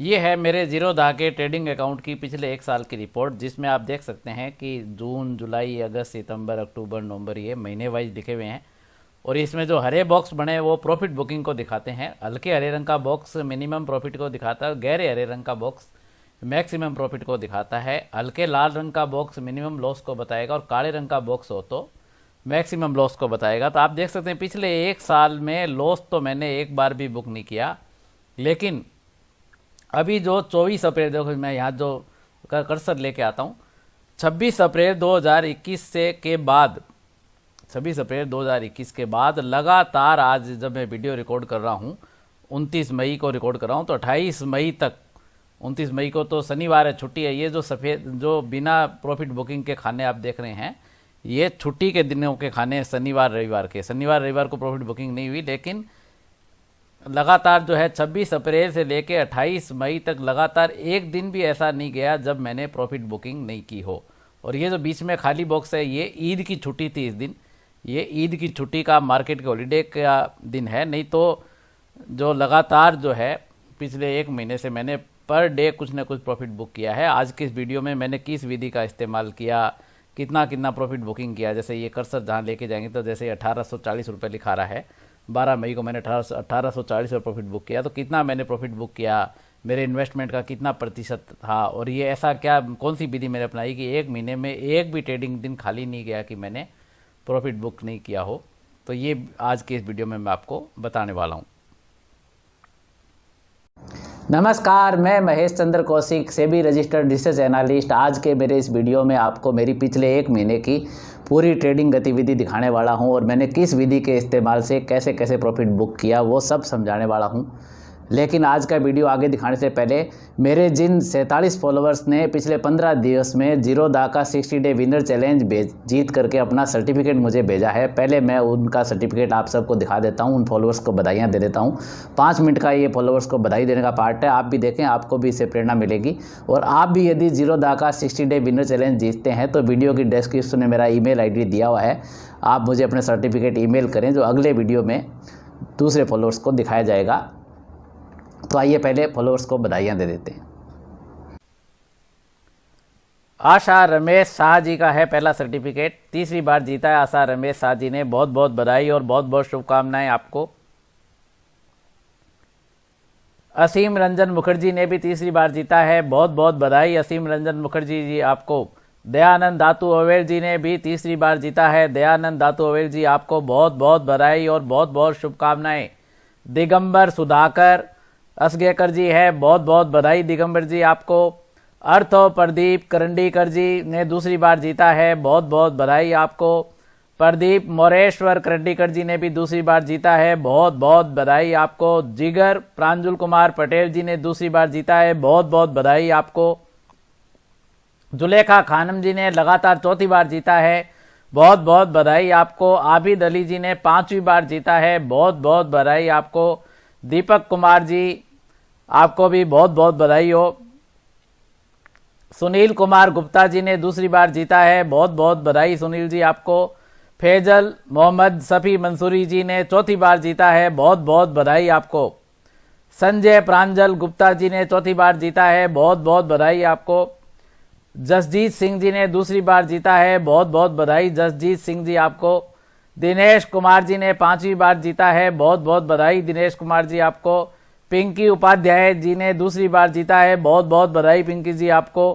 ये है मेरे जीरोधा के ट्रेडिंग अकाउंट की पिछले एक साल की रिपोर्ट, जिसमें आप देख सकते हैं कि जून, जुलाई, अगस्त, सितंबर, अक्टूबर, नवंबर ये महीने वाइज लिखे हुए हैं। और इसमें जो हरे बॉक्स बने हैं वो प्रॉफिट बुकिंग को दिखाते हैं। हल्के हरे रंग का बॉक्स मिनिमम प्रॉफिट को दिखाता है, गहरे हरे रंग का बॉक्स मैक्सिमम प्रॉफिट को दिखाता है। हल्के लाल रंग का बॉक्स मिनिमम लॉस को बताएगा और काले रंग का बॉक्स हो तो मैक्सिमम लॉस को बताएगा। तो आप देख सकते हैं पिछले एक साल में लॉस तो मैंने एक बार भी बुक नहीं किया, लेकिन अभी जो 24 अप्रैल, देखो मैं यहाँ जो कर्सर लेके आता हूँ, 26 अप्रैल 2021 से के बाद 26 अप्रैल 2021 के बाद लगातार, आज जब मैं वीडियो रिकॉर्ड कर रहा हूँ 29 मई को रिकॉर्ड कर रहा हूँ, तो 28 मई तक, 29 मई को तो शनिवार है, छुट्टी है। ये जो सफ़ेद जो बिना प्रॉफिट बुकिंग के खाने आप देख रहे हैं, ये छुट्टी के दिनों के खाने, शनिवार रविवार के। शनिवार रविवार को प्रॉफिट बुकिंग नहीं हुई, लेकिन लगातार जो है 26 अप्रैल से लेके 28 मई तक लगातार एक दिन भी ऐसा नहीं गया जब मैंने प्रॉफिट बुकिंग नहीं की हो। और ये जो बीच में खाली बॉक्स है, ये ईद की छुट्टी थी इस दिन, ये ईद की छुट्टी का, मार्केट के हॉलीडे का दिन है। नहीं तो जो लगातार जो है पिछले एक महीने से मैंने पर डे कुछ ना कुछ प्रॉफिट बुक किया है। आज की इस वीडियो में मैंने किस विधि का इस्तेमाल किया, कितना कितना प्रॉफिट बुकिंग किया, जैसे ये कर्सर जहाँ लेके जाएंगे तो जैसे 1840 रुपये लिखा रहा है, 12 मई को मैंने 1840 रुपये प्रॉफिट बुक किया। तो कितना मैंने प्रॉफिट बुक किया, मेरे इन्वेस्टमेंट का कितना प्रतिशत था, और ये ऐसा क्या, कौन सी विधि मैंने अपनाई कि एक महीने में एक भी ट्रेडिंग दिन खाली नहीं गया कि मैंने प्रॉफिट बुक नहीं किया हो। तो ये आज के इस वीडियो में मैं आपको बताने वाला हूँ। नमस्कार, मैं Mahesh Chandra Kaushik, SEBI registered research analyst. आज के मेरे इस वीडियो में आपको मेरी पिछले एक महीने की पूरी ट्रेडिंग गतिविधि दिखाने वाला हूं और मैंने किस विधि के इस्तेमाल से कैसे कैसे प्रॉफिट बुक किया वो सब समझाने वाला हूं। लेकिन आज का वीडियो आगे दिखाने से पहले, मेरे जिन 47 फॉलोअर्स ने पिछले 15 दिवस में जीरोधा का 60 डे विनर चैलेंज जीत करके अपना सर्टिफिकेट मुझे भेजा है, पहले मैं उनका सर्टिफिकेट आप सबको दिखा देता हूं, उन फॉलोअर्स को बधाइयां दे देता हूं। 5 मिनट का ये फॉलोअर्स को बधाई देने का पार्ट है, आप भी देखें, आपको भी इससे प्रेरणा मिलेगी। और आप भी यदि जीरोधा का 60 डे विनर चैलेंज जीतते हैं तो वीडियो की डिस्क्रिप्शन में मेरा ईमेल आईडी दिया हुआ है, आप मुझे अपने सर्टिफिकेट ईमेल करें, जो अगले वीडियो में दूसरे फॉलोअर्स को दिखाया जाएगा। तो आइए पहले फॉलोअर्स को बधाइयां दे देते हैं। आशा रमेश शाह जी का है पहला सर्टिफिकेट, तीसरी बार जीता है आशा रमेश शाह जी ने, बहुत बहुत बधाई और बहुत बहुत शुभकामनाएं आपको। असीम रंजन मुखर्जी ने भी तीसरी बार जीता है, बहुत बहुत बधाई असीम रंजन मुखर्जी जी आपको। दयानंद दातू अवेल जी ने भी तीसरी बार जीता है, दयानंद दातू अवेल जी आपको बहुत बहुत बधाई और बहुत बहुत शुभकामनाएं। दिगंबर सुधाकर असगेकर जी है, बहुत बहुत बधाई दिगंबर जी आपको। अर्थो प्रदीप करंडीकर जी ने दूसरी बार जीता है, बहुत बहुत बधाई आपको। प्रदीप मोरेश्वर करंडीकर जी ने भी दूसरी बार जीता है, बहुत बहुत बधाई आपको। जिगर प्रांजुल कुमार पटेल जी ने दूसरी बार जीता है, बहुत बहुत बधाई आपको। जुलेखा खानम जी ने लगातार चौथी बार जीता है, बहुत बहुत बधाई आपको। आबिद अली जी ने 5वीं बार जीता है, बहुत बहुत बधाई आपको। दीपक कुमार जी आपको भी बहुत बहुत बधाई हो। सुनील कुमार गुप्ता जी ने दूसरी बार जीता है, बहुत बहुत बधाई सुनील जी आपको। फैजल मोहम्मद सफ़ी मंसूरी जी ने चौथी बार जीता है, बहुत बहुत बधाई आपको। संजय प्रांजल गुप्ता जी ने चौथी बार जीता है, बहुत बहुत बधाई आपको। जसजीत सिंह जी ने दूसरी बार जीता है, बहुत बहुत बधाई जसजीत सिंह जी आपको। दिनेश कुमार जी ने 5वीं बार जीता है, बहुत बहुत बधाई दिनेश कुमार जी आपको। पिंकी उपाध्याय जी ने दूसरी बार जीता है, बहुत बहुत बधाई पिंकी जी आपको।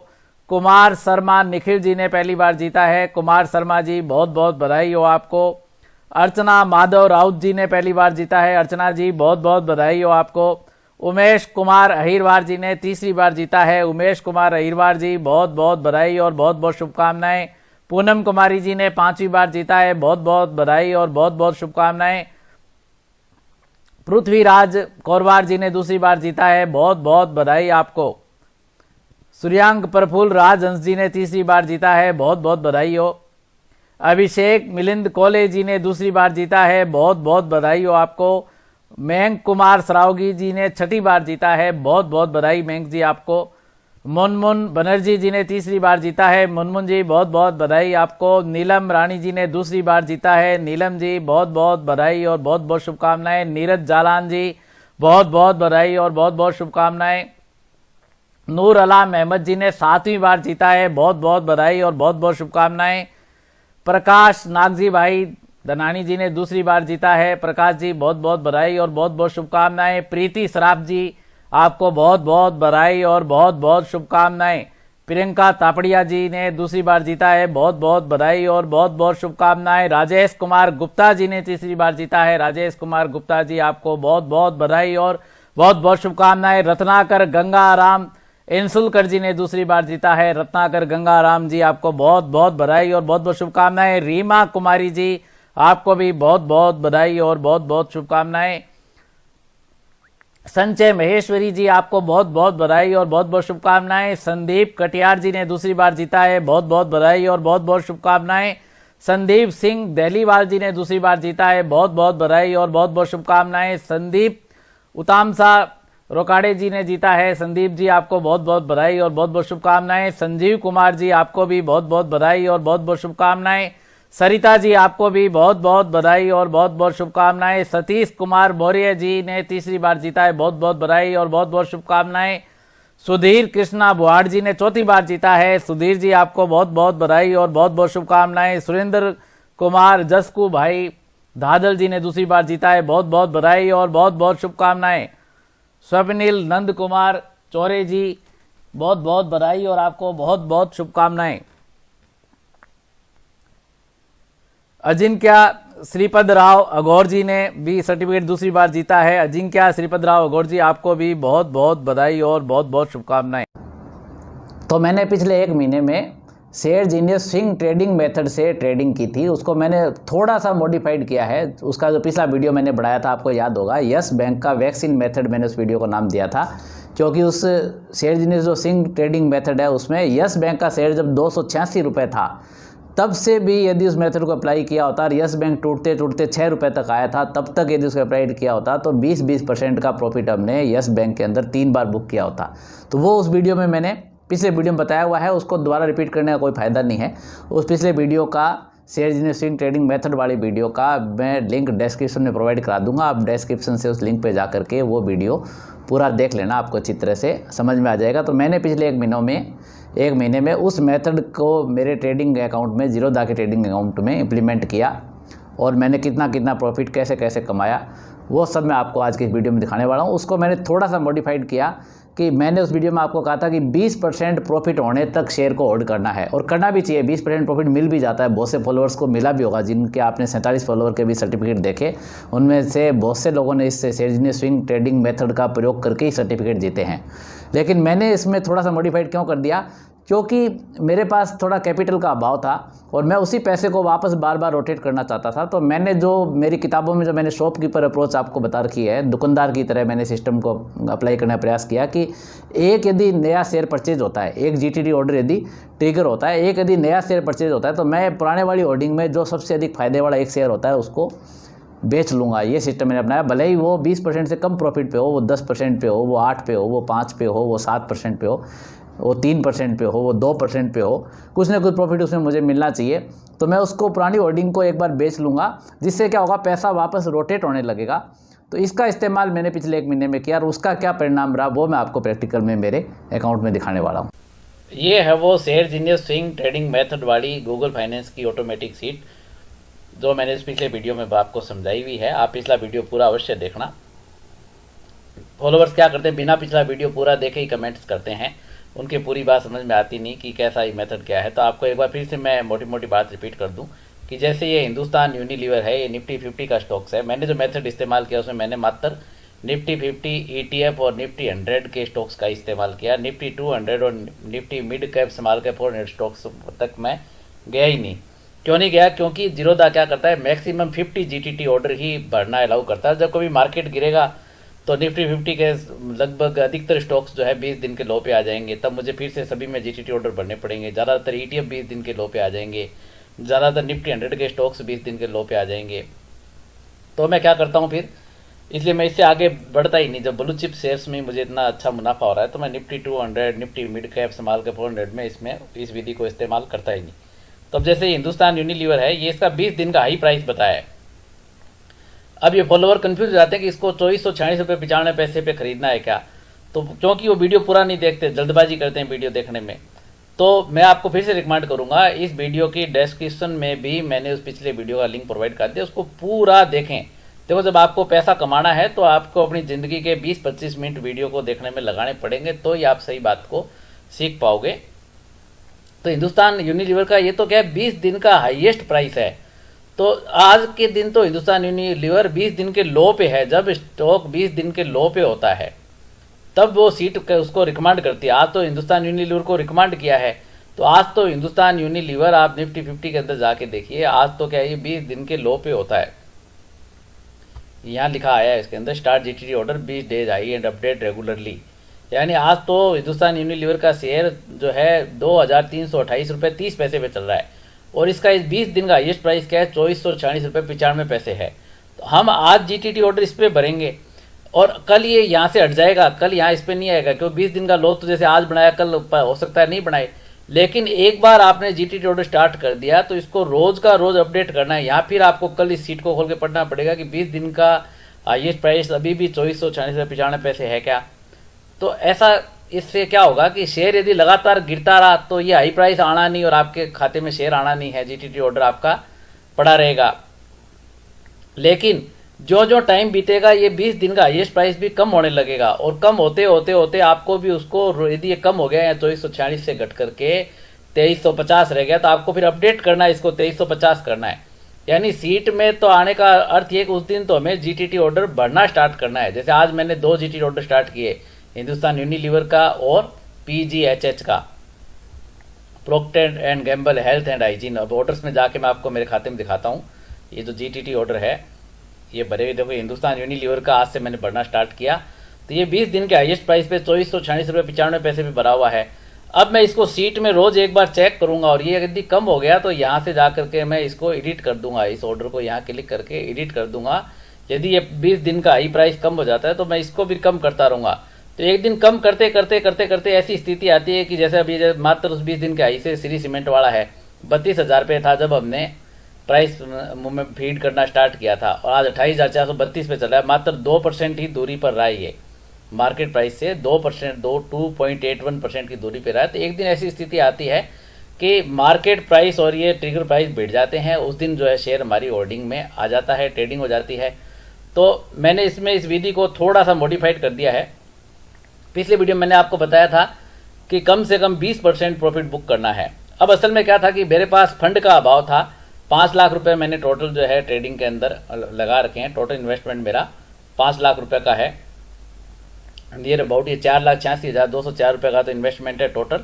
कुमार शर्मा निखिल जी ने पहली बार जीता है, कुमार शर्मा जी बहुत बहुत बधाई हो आपको। अर्चना माधव राउत जी ने पहली बार जीता है, अर्चना जी बहुत बहुत बधाई हो आपको। उमेश कुमार अहिरवार जी ने तीसरी बार जीता है, उमेश कुमार अहिरवार जी बहुत बहुत बधाई और बहुत बहुत शुभकामनाएं। पूनम कुमारी जी ने 5वीं बार जीता है, बहुत बहुत बधाई और बहुत बहुत शुभकामनाएं। पृथ्वीराज कौरवार जी ने दूसरी बार जीता है, बहुत बहुत बधाई आपको। सूर्यांग प्रफुल्ल राजहंस जी ने तीसरी बार जीता है, बहुत बहुत बधाई हो। अभिषेक मिलिंद कोले जी ने दूसरी बार जीता है, बहुत बहुत बधाई हो आपको। मयंक कुमार सरावगी जी ने 6ठी बार जीता है, बहुत बहुत बधाई मयंक जी आपको। मुनमुन बनर्जी जी ने तीसरी बार जीता है, मुनमुन जी बहुत बहुत बधाई आपको। नीलम रानी जी ने दूसरी बार जीता है, नीलम जी बहुत बहुत बधाई और बहुत बहुत शुभकामनाएं। नीरज जालान जी बहुत बहुत बधाई और बहुत बहुत शुभकामनाएं। नूर अलाम अहमद जी ने 7वीं बार जीता है, बहुत बहुत बधाई और बहुत बहुत शुभकामनाएं। प्रकाश नागजी भाई धनानी जी ने दूसरी बार जीता है, प्रकाश जी बहुत बहुत बधाई और बहुत बहुत शुभकामनाएं। प्रीति सराफ जी आपको बहुत बहुत बधाई और बहुत बहुत शुभकामनाएं। प्रियंका तापड़िया जी ने दूसरी बार जीता है, बहुत बहुत बधाई और बहुत बहुत शुभकामनाएं। राजेश कुमार गुप्ता जी ने तीसरी बार जीता है, राजेश कुमार गुप्ता जी आपको बहुत बहुत बधाई और बहुत बहुत शुभकामनाएं। रत्नाकर गंगाराम इंसुलकर जी ने दूसरी बार जीता है, रत्नाकर गंगाराम जी आपको बहुत बहुत बधाई और बहुत बहुत शुभकामनाएं। रीमा कुमारी जी आपको भी बहुत बहुत बधाई और बहुत बहुत शुभकामनाएं। संजय महेश्वरी जी आपको बहुत बहुत बधाई और बहुत बहुत शुभकामनाएं। संदीप कटियार जी ने दूसरी बार जीता है, बहुत बहुत बधाई और बहुत बहुत शुभकामनाएं। संदीप सिंह दहलीवाल जी ने दूसरी बार जीता है, बहुत बहुत बधाई और बहुत बहुत शुभकामनाएं। संदीप उतामसा रोकाड़े जी ने जीता है, संदीप जी आपको बहुत बहुत बधाई और बहुत बहुत शुभकामनाएं। संजीव कुमार जी आपको भी बहुत बहुत बधाई और बहुत बहुत शुभकामनाएं। सरिता जी आपको भी बहुत बहुत बधाई और बहुत बहुत शुभकामनाएं। सतीश कुमार मौर्य जी ने तीसरी बार जीता है, बहुत बहुत बधाई और बहुत बहुत शुभकामनाएं। सुधीर कृष्णा बुहाड़ जी ने चौथी बार जीता है, सुधीर जी आपको बहुत बहुत बधाई और बहुत बहुत शुभकामनाएं। सुरेंद्र कुमार जसकू भाई धादल जी ने दूसरी बार जीता है, बहुत बहुत बधाई और बहुत बहुत शुभकामनाएं। स्वप्निल नंद कुमार चौरे जी बहुत बहुत बधाई और आपको बहुत बहुत शुभकामनाएं। अजिंक्य श्रीपद राव अघोर जी ने भी सर्टिफिकेट दूसरी बार जीता है, अजिंक्य श्रीपद राव अघोर जी आपको भी बहुत बहुत बधाई और बहुत बहुत शुभकामनाएं। तो मैंने पिछले एक महीने में share genius swing trading method से ट्रेडिंग की थी, उसको मैंने थोड़ा सा मॉडिफाइड किया है। उसका जो पिछला वीडियो मैंने बनाया था आपको याद होगा, यस बैंक का वैक्सीन मेथड मैंने उस वीडियो को नाम दिया था, क्योंकि उस शेयर जीनियस जो स्विंग ट्रेडिंग मेथड है उसमें यस बैंक का शेयर जब 286 रुपये था तब से भी यदि उस मेथड को अप्लाई किया होता और यस बैंक टूटते टूटते 6 रुपये तक आया था, तब तक यदि उसको अप्लाई किया होता तो 20% का प्रॉफिट हमने यस बैंक के अंदर 3 बार बुक किया होता। तो वो उस वीडियो में मैंने पिछले वीडियो में बताया हुआ है, उसको दोबारा रिपीट करने का कोई फ़ायदा नहीं है। उस पिछले वीडियो का share genius swing trading method वाली वीडियो का मैं लिंक डिस्क्रिप्शन में प्रोवाइड करा दूंगा, आप डिस्क्रिप्शन से उस लिंक पे जा करके वो वीडियो पूरा देख लेना, आपको अच्छी तरह से समझ में आ जाएगा। तो मैंने पिछले एक महीने में उस मेथड को मेरे ट्रेडिंग अकाउंट में, जीरोधा के ट्रेडिंग अकाउंट में इम्प्लीमेंट किया और मैंने कितना कितना प्रॉफिट कैसे कैसे कमाया वो सब मैं आपको आज की वीडियो में दिखाने वाला हूँ। उसको मैंने थोड़ा सा मॉडिफाइड किया कि मैंने उस वीडियो में आपको कहा था कि 20% प्रॉफिट होने तक शेयर को होल्ड करना है, और करना भी चाहिए। 20% प्रॉफिट मिल भी जाता है, बहुत से फॉलोअर्स को मिला भी होगा, जिनके आपने 47 फॉलोअर के भी सर्टिफिकेट देखे, उनमें से बहुत से लोगों ने इस share genius swing trading method का प्रयोग करके ही सर्टिफिकेट जीते हैं। लेकिन मैंने इसमें थोड़ा सा मॉडिफाइड क्यों कर दिया, क्योंकि मेरे पास थोड़ा कैपिटल का अभाव था और मैं उसी पैसे को वापस बार बार रोटेट करना चाहता था। तो मैंने जो मेरी किताबों में जो मैंने शॉपकीपर अप्रोच आपको बता रखी है, दुकानदार की तरह मैंने सिस्टम को अप्लाई करने का प्रयास किया कि एक यदि नया शेयर परचेज होता है, एक जीटीडी ऑर्डर यदि ट्रिगर होता है, एक यदि नया शेयर परचेज होता है, तो मैं पुराने वाली होल्डिंग में जो सबसे अधिक फायदे वाला एक शेयर होता है उसको बेच लूँगा। ये सिस्टम मैंने अपनाया, भले ही वो 20% से कम प्रॉफिट पे हो, वो 10% पे हो, वो 8 पे हो, वो 5 पे हो, वो 7% पे हो, वो 3% पे हो, वो 2% पे हो, कुछ ना कुछ प्रॉफिट उसमें मुझे मिलना चाहिए। तो मैं उसको पुरानी होल्डिंग को एक बार बेच लूँगा, जिससे क्या होगा, पैसा वापस रोटेट होने लगेगा। तो इसका इस्तेमाल मैंने पिछले एक महीने में किया और उसका क्या परिणाम रहा वो मैं आपको प्रैक्टिकल में मेरे अकाउंट में दिखाने वाला हूँ। ये है वो share genius swing trading method वाली गूगल फाइनेंस की ऑटोमेटिक सीट जो मैंने इस पिछले वीडियो में आपको समझाई हुई है। आप पिछला वीडियो पूरा अवश्य देखना। फॉलोअर्स क्या करते हैं, बिना पिछला वीडियो पूरा देखे ही कमेंट्स करते हैं, उनकी पूरी बात समझ में आती नहीं कि कैसा ये मेथड क्या है। तो आपको एक बार फिर से मैं मोटी मोटी बात रिपीट कर दूं कि जैसे ये हिंदुस्तान यूनिलीवर है, ये निफ्टी 50 का स्टॉक्स है। मैंने जो मेथड इस्तेमाल किया उसमें मैंने मात्र निफ्टी 50 ETF और निफ्टी 100 के स्टॉक्स का इस्तेमाल किया। निफ्टी 200 और Nifty mid cap small cap 400 stocks तक मैं गया ही नहीं। क्यों नहीं गया, क्योंकि जीरोधा क्या करता है, मैक्सिमम 50 GTT ऑर्डर ही भरना अलाउ करता है। जब कभी मार्केट गिरेगा तो निफ्टी 50 के लगभग अधिकतर स्टॉक्स जो है 20 दिन के लो पे आ जाएंगे, तब मुझे फिर से सभी में GTT ऑर्डर भरने पड़ेंगे। ज़्यादातर ETF 20 दिन के लो पे आ जाएंगे, ज़्यादातर निफ्टी 100 के स्टॉक्स 20 दिन के लो पे आ जाएंगे। तो मैं क्या करता हूँ फिर, इसलिए मैं इससे आगे बढ़ता ही नहीं। जब ब्लू चिप शेयर्स में मुझे इतना अच्छा मुनाफा हो रहा है तो मैं Nifty 200, Nifty mid cap small cap 400 में इसमें इस विधि को इस्तेमाल करता ही नहीं। तो अब जैसे हिंदुस्तान यूनिलीवर है, ये इसका 20 दिन का हाई प्राइस बताया है। अब ये फॉलोअर कंफ्यूज हो जाते हैं कि इसको 2446 रुपये 95 पैसे पे खरीदना है क्या। तो क्योंकि वो वीडियो पूरा नहीं देखते, जल्दबाजी करते हैं वीडियो देखने में, तो मैं आपको फिर से रिकमेंड करूंगा, इस वीडियो की डिस्क्रिप्शन में भी मैंने उस पिछले वीडियो का लिंक प्रोवाइड कर दिया, उसको पूरा देखें। देखो, जब आपको पैसा कमाना है तो आपको अपनी ज़िंदगी के 20-25 मिनट वीडियो को देखने में लगाने पड़ेंगे, तो ही आप सही बात को सीख पाओगे। तो हिंदुस्तान यूनिलीवर का ये तो क्या है, 20 दिन का हाईएस्ट प्राइस है। तो आज के दिन तो हिंदुस्तान यूनिलीवर 20 दिन के लो पे है। जब स्टॉक 20 दिन के लो पे होता है तब वो सीट उसको रिकमेंड करती है। आज तो हिंदुस्तान यूनिलीवर को रिकमेंड किया है, तो आज तो हिंदुस्तान यूनिलीवर आप निफ्टी 50 के अंदर जाके देखिए, आज तो क्या है, 20 दिन के लो पे होता है। यहाँ लिखा आया है इसके अंदर, start GTT order 20 days high and update regularly. यानी आज तो हिंदुस्तान यूनिलीवर का शेयर जो है 2328 रुपये 30 पैसे पे चल रहा है, और इसका इस 20 दिन का हाईएस्ट प्राइस क्या है, 2440 रुपये 95 पैसे है। तो हम आज जीटीटी ऑर्डर इस पर भरेंगे और कल ये यहाँ से हट जाएगा, कल यहाँ इस पर नहीं आएगा, क्योंकि 20 दिन का लो तो जैसे आज बनाया कल हो सकता है नहीं बनाए। लेकिन एक बार आपने जीटीटी ऑर्डर स्टार्ट कर दिया तो इसको रोज का रोज अपडेट करना है। यहाँ फिर आपको कल इस सीट को खोल के पढ़ना पड़ेगा कि 20 दिन का हाईएस्ट प्राइस अभी भी 2440 रुपये 95 पैसे है क्या। तो ऐसा इससे क्या होगा कि शेयर यदि लगातार गिरता रहा तो ये हाई प्राइस आना नहीं और आपके खाते में शेयर आना नहीं है, जीटीटी ऑर्डर आपका पड़ा रहेगा। लेकिन जो जो टाइम बीतेगा ये 20 दिन का हाईएस्ट प्राइस भी कम होने लगेगा, और कम होते होते होते आपको भी उसको, यदि ये कम हो गया या 2446 से घट करके 2350 रह गया तो आपको फिर अपडेट करना है, इसको 2350 करना है। यानी सीट में तो आने का अर्थ ये कि उस दिन तो हमें जीटीटी ऑर्डर बढ़ना स्टार्ट करना है। जैसे आज मैंने 2 जीटीटी ऑर्डर स्टार्ट किए, हिंदुस्तान यूनिलीवर का और पीजीएचएच का, proctor and Gamble health and hygiene. अब ऑर्डर्स में जाके मैं आपको मेरे खाते में दिखाता हूँ। ये जो जीटीटी ऑर्डर है ये भरे हुए, देखो हिंदुस्तान यूनिलीवर का आज से मैंने भरना स्टार्ट किया, तो ये 20 दिन के हाईएस्ट प्राइस पे 2446 रुपये 95 पैसे भी भरा हुआ है। अब मैं इसको सीट में रोज एक बार चेक करूंगा, और ये यदि कम हो गया तो यहाँ से जा करके मैं इसको एडिट कर दूंगा, इस ऑर्डर को यहाँ क्लिक करके एडिट कर दूंगा। यदि ये 20 दिन का हाई प्राइस कम हो जाता है तो मैं इसको भी कम करता रहूँगा। तो एक दिन कम करते करते करते करते ऐसी स्थिति आती है कि जैसे अभी मात्र उस 20 दिन के हाई से श्री सीमेंट वाला है 32,000 रुपये था जब हमने प्राइस में फीड करना स्टार्ट किया था, और आज 28,432 पे चल रहा है। मात्र 2% ही दूरी पर रहा है, ये मार्केट प्राइस से 2.81% की दूरी पे रहा है। तो एक दिन ऐसी स्थिति आती है कि मार्केट प्राइस और ये ट्रिगर प्राइस भिड़ जाते हैं, उस दिन जो है शेयर हमारी होल्डिंग में आ जाता है, ट्रेडिंग हो जाती है। तो मैंने इसमें इस विधि को थोड़ा सा मॉडिफाइड कर दिया है। पिछले वीडियो में मैंने आपको बताया था कि कम से कम 20% प्रॉफिट बुक करना है। अब असल में क्या था कि मेरे पास फंड का अभाव था, 5 लाख रुपए मैंने टोटल जो है ट्रेडिंग के अंदर लगा रखे हैं। टोटल इन्वेस्टमेंट मेरा 5 लाख रुपए का है, नियर अबाउट ये 4,86,204 रुपये का तो इन्वेस्टमेंट है टोटल,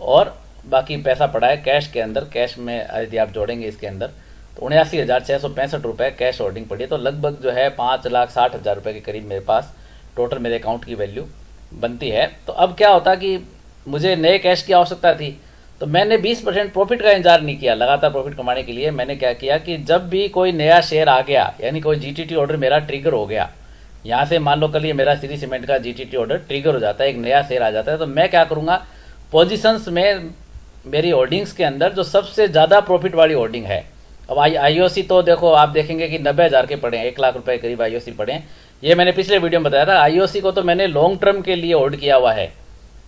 और बाकी पैसा पड़ा है कैश के अंदर। कैश में यदि आप जोड़ेंगे इसके अंदर तो 79,665 रुपये कैश होल्डिंग पड़ी है। तो लगभग जो है 5,60,000 रुपये के करीब मेरे पास टोटल मेरे अकाउंट की वैल्यू बनती है। तो अब क्या होता कि मुझे नए कैश की आवश्यकता थी, तो मैंने 20% प्रॉफिट का इंतजार नहीं किया। लगातार प्रॉफिट कमाने के लिए मैंने क्या किया कि जब भी कोई नया शेयर आ गया, यानी कोई जीटीटी ऑर्डर मेरा ट्रिगर हो गया, यहाँ से मान लो कल ये मेरा श्री सीमेंट का जीटीटी ऑर्डर ट्रिगर हो जाता है, एक नया शेयर आ जाता है, तो मैं क्या करूँगा, पोजीशंस में मेरी होल्डिंग्स के अंदर जो सबसे ज़्यादा प्रॉफिट वाली होल्डिंग है, अब आईओसी तो देखो आप देखेंगे कि 90,000 के पड़े हैं, 1 लाख रुपए करीब आईओसी पड़े हैं। ये मैंने पिछले वीडियो में बताया था, आईओसी को तो मैंने लॉन्ग टर्म के लिए होल्ड किया हुआ है।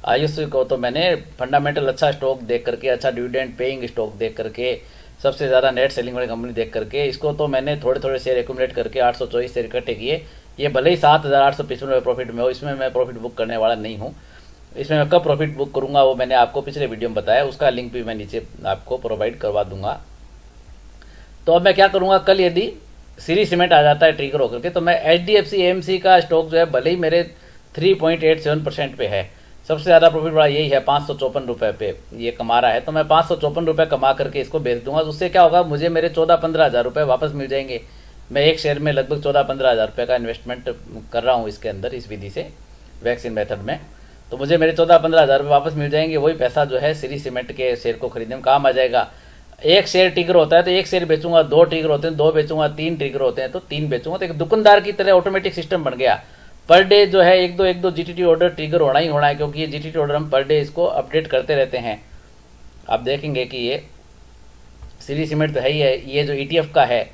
आईओसी को तो मैंने फंडामेंटल अच्छा स्टॉक देख करके, अच्छा डिविडेंड पेइंग स्टॉक देख करके, सबसे ज़्यादा नेट सेलिंग वाली कंपनी देख करके, इसको तो मैंने थोड़े थोड़े शेयर एक्यूमुलेट करके 824 शेयर इकट्ठे किए। ये भले ही 7,855 रुपये प्रॉफिट में हो, इसमें मैं प्रॉफिट बुक करने वाला नहीं हूँ। इसमें मैं कब प्रॉफिट बुक करूँगा वो मैंने आपको पिछले वीडियो में बताया, उसका लिंक भी मैं नीचे आपको प्रोवाइड करवा दूंगा। तो अब मैं क्या करूँगा, कल यदि श्री सीमेंट आ जाता है ट्रिगर होकर के, तो मैं HDFC AMC का स्टॉक जो है भले ही मेरे 3.87% पे है, सबसे ज़्यादा प्रॉफिट वाला यही है, 554 रुपये पे ये कमा रहा है, तो मैं 554 रुपये कमा करके इसको बेच दूंगा। तो उससे क्या होगा, मुझे मेरे 14-15 हज़ार रुपये वापस मिल जाएंगे। मैं एक शेयर में लगभग 14-15 हज़ार रुपये का इन्वेस्टमेंट कर रहा हूँ इसके अंदर, इस विधि से, वैक्सीन मेथड में। तो मुझे मेरे 14-15 हज़ार रुपये वापस मिल जाएंगे। वही पैसा जो है श्री सीमेंट के शेयर को खरीदने में काम आ जाएगा। एक शेयर ट्रिगर होता है तो एक शेयर बेचूंगा, 2 ट्रिगर होते हैं 2 बेचूंगा, 3 ट्रिगर होते हैं तो 3 बेचूंगा। तो एक दुकानदार की तरह ऑटोमेटिक सिस्टम बन गया। पर डे जो है 1-2 जीटीटी ऑर्डर ट्रिगर होना ही होना है, क्योंकि ये जीटीटी ऑर्डर हम पर डे इसको अपडेट करते रहते हैं। आप देखेंगे कि ये श्री सीमेंट तो है ही है, ये जो ETF का है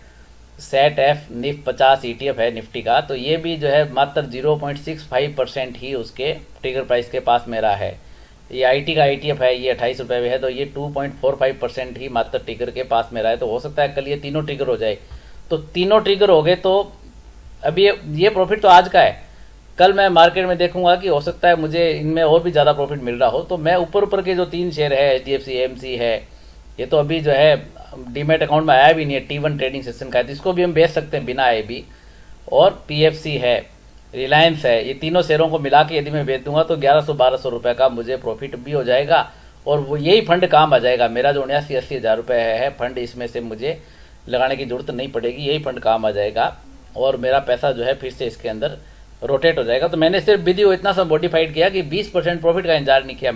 सेट एफ निफ्ट 50 ETF है निफ्टी का, तो ये भी जो है मात्र 0.65% ही उसके ट्रिगर प्राइस के पास मेरा है। ये IT का ETF है, ये 28 रुपये में है, तो ये 2.45% ही मात्र ट्रिगर के पास मेरा है। तो हो सकता है कल ये तीनों ट्रिगर हो जाए, तो तीनों ट्रिगर हो गए तो अभी ये प्रॉफिट तो आज का है। कल मैं मार्केट में देखूंगा कि हो सकता है मुझे इनमें और भी ज़्यादा प्रॉफिट मिल रहा हो, तो मैं ऊपर के जो 3 शेयर है HDFC AMC है, ये तो अभी जो है डीमेट अकाउंट में आया भी नहीं है, T1 ट्रेडिंग सेशन का है, तो इसको भी हम बेच सकते हैं बिना आए भी। और PFC है, रिलायंस है, ये तीनों शेयरों को मिला के यदि मैं बेच दूंगा तो 1100-1200 रुपये का मुझे प्रॉफिट भी हो जाएगा, और वो यही फंड काम आ जाएगा। मेरा जो 79-80 हज़ार रुपये है फंड, इसमें से मुझे लगाने की जरूरत नहीं पड़ेगी, यही फंड काम आ जाएगा और मेरा पैसा जो है फिर से इसके अंदर रोटेट हो जाएगा। तो मैंने सिर्फ विधि को इतना सा मॉडिफाइड किया कि 20% प्रॉफिट का इंतजार नहीं किया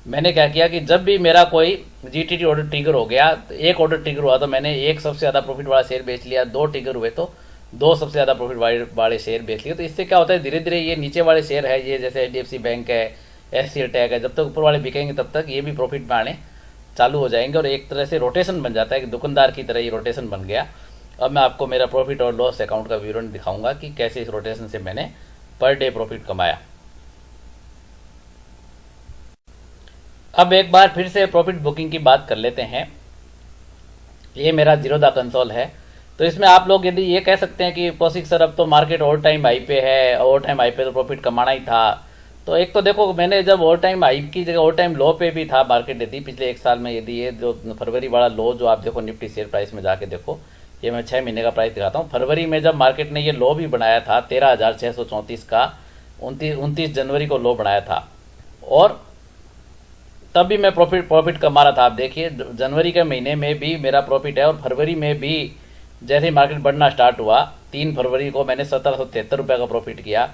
मैंने क्या किया कि जब भी मेरा कोई GTT ऑर्डर ट्रिगर हो गया, तो एक ऑर्डर ट्रिगर हुआ तो मैंने एक सबसे ज़्यादा प्रॉफिट वाला शेयर बेच लिया, 2 ट्रिगर हुए तो 2 सबसे ज़्यादा प्रॉफिट वाले शेयर बेच लिए। तो इससे क्या होता है, धीरे धीरे ये नीचे वाले शेयर है, ये जैसे HDFC बैंक है, SCL टैग है, जब तक ऊपर वाले बिकेंगे तब तक ये भी प्रॉफिट में आने चालू हो जाएंगे और एक तरह से रोटेशन बन जाता है कि दुकानदार की तरह ये रोटेशन बन गया। अब मैं आपको मेरा प्रॉफिट और लॉस अकाउंट का विवरण दिखाऊंगा कि कैसे इस रोटेशन से मैंने पर डे प्रॉफिट कमाया। अब एक बार फिर से प्रॉफिट बुकिंग की बात कर लेते हैं। ये मेरा जीरोधा कंसोल है, तो इसमें आप लोग यदि ये कह सकते हैं कि कौशिक सर अब तो मार्केट ऑल टाइम हाई पे है, ऑल टाइम हाई पे तो प्रॉफिट कमाना ही था। तो एक तो देखो, मैंने जब ऑल टाइम हाई की जगह ऑल टाइम लो पे भी था मार्केट, यदि पिछले 1 साल में, यदि ये जो फरवरी वाला लो जो आप देखो निफ्टी शेयर प्राइस में जाके देखो, ये मैं 6 महीने का प्राइस दिखाता हूँ। फरवरी में जब मार्केट ने ये लो भी बनाया था 13,634 का, 29 जनवरी को लो बनाया था, और तब भी मैं प्रॉफिट कमा रहा था। आप देखिए जनवरी के महीने में भी मेरा प्रॉफिट है, और फरवरी में भी जैसे ही मार्केट बढ़ना स्टार्ट हुआ, 3 फरवरी को मैंने 1773 रुपये का प्रॉफिट किया,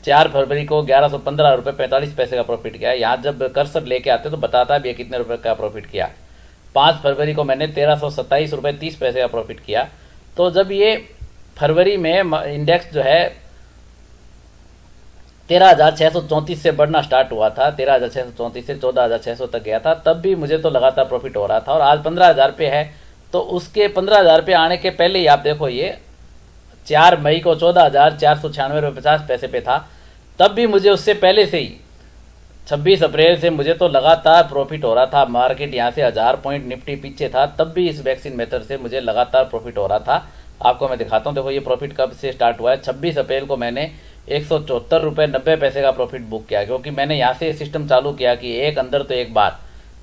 4 फरवरी को 1115 रुपये 45 पैसे का प्रॉफिट किया। यहाँ जब कर्सर लेके आते तो बताता भी है कितने रुपये का प्रॉफिट किया। 5 फरवरी को मैंने 1327 रुपये 30 पैसे का प्रॉफिट किया। तो जब ये फरवरी में इंडेक्स जो है 13,634 से बढ़ना स्टार्ट हुआ था, 13,634 से 14,600 तक गया था, तब भी मुझे तो लगातार प्रॉफिट हो रहा था। और आज 15,000 पे है, तो उसके 15,000 पे आने के पहले ही आप देखो, ये 4 मई को 14,496 रुपये 50 पैसे पे था, तब भी मुझे उससे पहले से ही 26 अप्रैल से मुझे तो लगातार प्रॉफिट हो रहा था। मार्केट यहाँ से 1000 पॉइंट निफ्टी पीछे था, तब भी इस वैक्सीन मेथड से मुझे लगातार प्रॉफिट हो रहा था। आपको मैं दिखाता हूँ, देखो ये प्रॉफिट कब से स्टार्ट हुआ है। 26 अप्रैल को मैंने 174 रुपये 90 पैसे का प्रॉफिट बुक किया, क्योंकि मैंने यहाँ से सिस्टम चालू किया कि एक अंदर तो एक बार,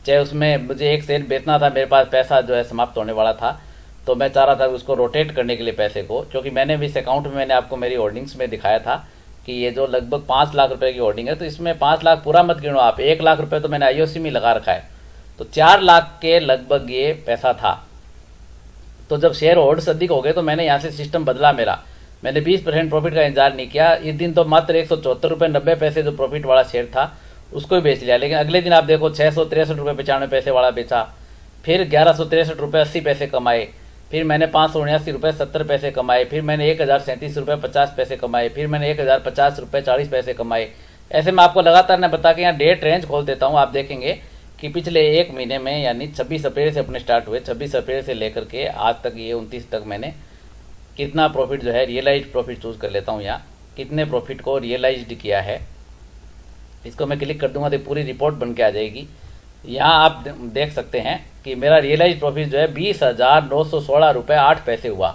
चाहे उसमें मुझे एक शेयर बेचना था, मेरे पास पैसा जो है समाप्त होने वाला था, तो मैं चाह रहा था उसको रोटेट करने के लिए पैसे को, क्योंकि मैंने भी इस अकाउंट में मैंने आपको मेरी होल्डिंग्स में दिखाया था कि ये जो लगभग 5 लाख रुपए की होल्डिंग है, तो इसमें 5 लाख पूरा मत गिनो आप, 1 लाख रुपए तो मैंने IOC में लगा रखा है, तो 4 लाख के लगभग ये पैसा था। तो जब शेयर होल्ड्स अधिक हो गए तो मैंने यहाँ से सिस्टम बदला मेरा, मैंने 20% प्रॉफिट का इंतजार नहीं किया। इस दिन तो मात्र 174 रुपये 90 पैसे जो प्रॉफिट वाला शेयर था उसको ही बेच लिया, लेकिन अगले दिन आप देखो 663 रुपये 95 पैसे वाला बेचा, फिर 1163 रुपये 80 पैसे कमाए, फिर मैंने 579 रुपये 70 पैसे कमाए, फिर मैंने 1037 रुपये 50 पैसे कमाए, फिर मैंने 1050 रुपये 40 पैसे कमाए। ऐसे मैं आपको लगातार मैं बता के यहाँ डेट रेंज खोल देता हूँ, आप देखेंगे कि पिछले 1 महीने में, यानी 26 अप्रैल से अपने स्टार्ट हुए, 26 अप्रैल से लेकर के आज तक ये 29 तक मैंने कितना प्रॉफिट जो है रियलाइज्ड प्रॉफिट चूज कर लेता हूँ यहाँ, कितने प्रॉफिट को रियलाइज्ड किया है। इसको मैं क्लिक कर दूंगा तो पूरी रिपोर्ट बन के आ जाएगी। यहाँ आप देख सकते हैं कि मेरा रियलाइज प्रॉफिट जो है 20,916 रुपये 8 पैसे हुआ।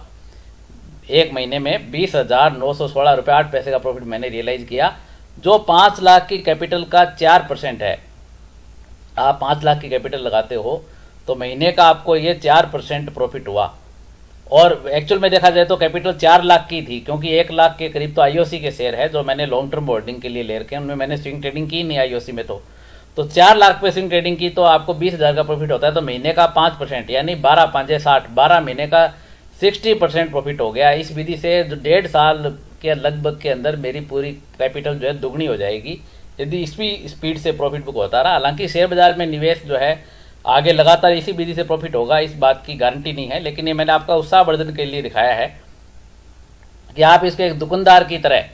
1 महीने में 20,916 रुपये 8 पैसे का प्रॉफिट मैंने रियलाइज किया, जो 5 लाख की कैपिटल का 4% है। आप 5 लाख की कैपिटल लगाते हो तो महीने का आपको ये 4% प्रॉफिट हुआ। और एक्चुअल में देखा जाए तो कैपिटल 4 लाख की थी, क्योंकि 1 लाख के करीब तो IOC के शेयर है जो मैंने लॉन्ग टर्म होल्डिंग के लिए ले रखे हैं, उनमें मैंने स्विंग ट्रेडिंग की नहीं IOC में। तो 4 लाख पे स्विंग ट्रेडिंग की तो आपको 20,000 का प्रॉफिट होता है, तो महीने का 5% यानी 12 5 60, 12 महीने का 60% प्रॉफिट हो गया। इस विधि से जो 1.5 साल के लगभग के अंदर मेरी पूरी कैपिटल जो है दुगनी हो जाएगी, यदि इसी स्पीड से प्रॉफिट बुक होता रहा। हालांकि शेयर बाजार में निवेश जो है आगे लगातार इसी विधि से प्रॉफिट होगा, इस बात की गारंटी नहीं है, लेकिन ये मैंने आपका उत्साहवर्धन के लिए दिखाया है कि आप इसको एक दुकानदार की तरह,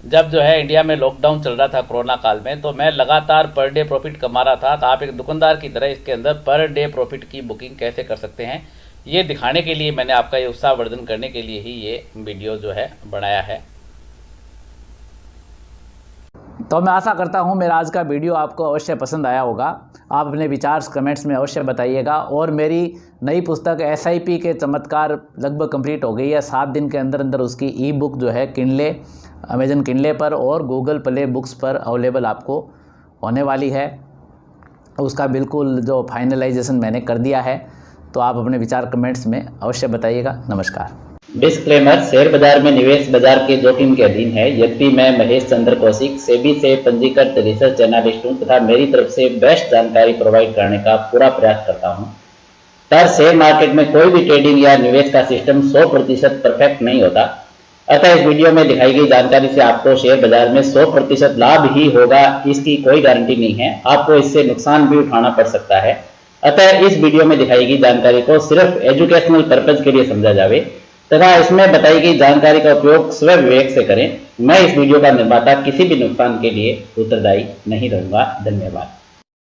जब जो है इंडिया में लॉकडाउन चल रहा था कोरोना काल में, तो मैं लगातार पर डे प्रॉफिट कमा रहा था, तो आप एक दुकानदार की तरह इसके अंदर पर डे प्रॉफिट की बुकिंग कैसे कर सकते हैं, ये दिखाने के लिए मैंने आपका ये उत्साहवर्धन करने के लिए ही ये वीडियो जो है बनाया है। तो मैं आशा करता हूँ मेरा आज का वीडियो आपको अवश्य पसंद आया होगा। आप अपने विचार कमेंट्स में अवश्य बताइएगा। और मेरी नई पुस्तक SIP के चमत्कार लगभग कंप्लीट हो गई है। 7 दिन के अंदर अंदर उसकी ई बुक जो है किंडले, अमेजन किंडले पर और गूगल प्ले बुक्स पर अवेलेबल आपको होने वाली है। उसका बिल्कुल जो फाइनलाइजेशन मैंने कर दिया है। तो आप अपने विचार कमेंट्स में अवश्य बताइएगा। नमस्कार। डिस्क्लेमर, शेयर बाजार में निवेश बाजार के जोखिम के अधीन है। यद्यपि मैं महेश चंद्र कौशिक सेबी से पंजीकृत रिसर्च एनालिस्ट हूँ तथा मेरी तरफ से बेस्ट जानकारी प्रोवाइड करने का पूरा प्रयास करता हूँ। पर शेयर मार्केट में कोई भी ट्रेडिंग या निवेश का सिस्टम 100% परफेक्ट नहीं होता। अतः इस वीडियो में दिखाई गई जानकारी से आपको शेयर बाजार में 100% लाभ ही होगा, इसकी कोई गारंटी नहीं है। आपको इससे नुकसान भी उठाना पड़ सकता है। अतः इस वीडियो में दिखाई गई जानकारी को सिर्फ एजुकेशनल पर्पज के लिए समझा जावे तथा इसमें बताई गई जानकारी का उपयोग स्वयं विवेक से करें। मैं इस वीडियो का निर्माता किसी भी नुकसान के लिए उत्तरदायी नहीं रहूंगा। धन्यवाद।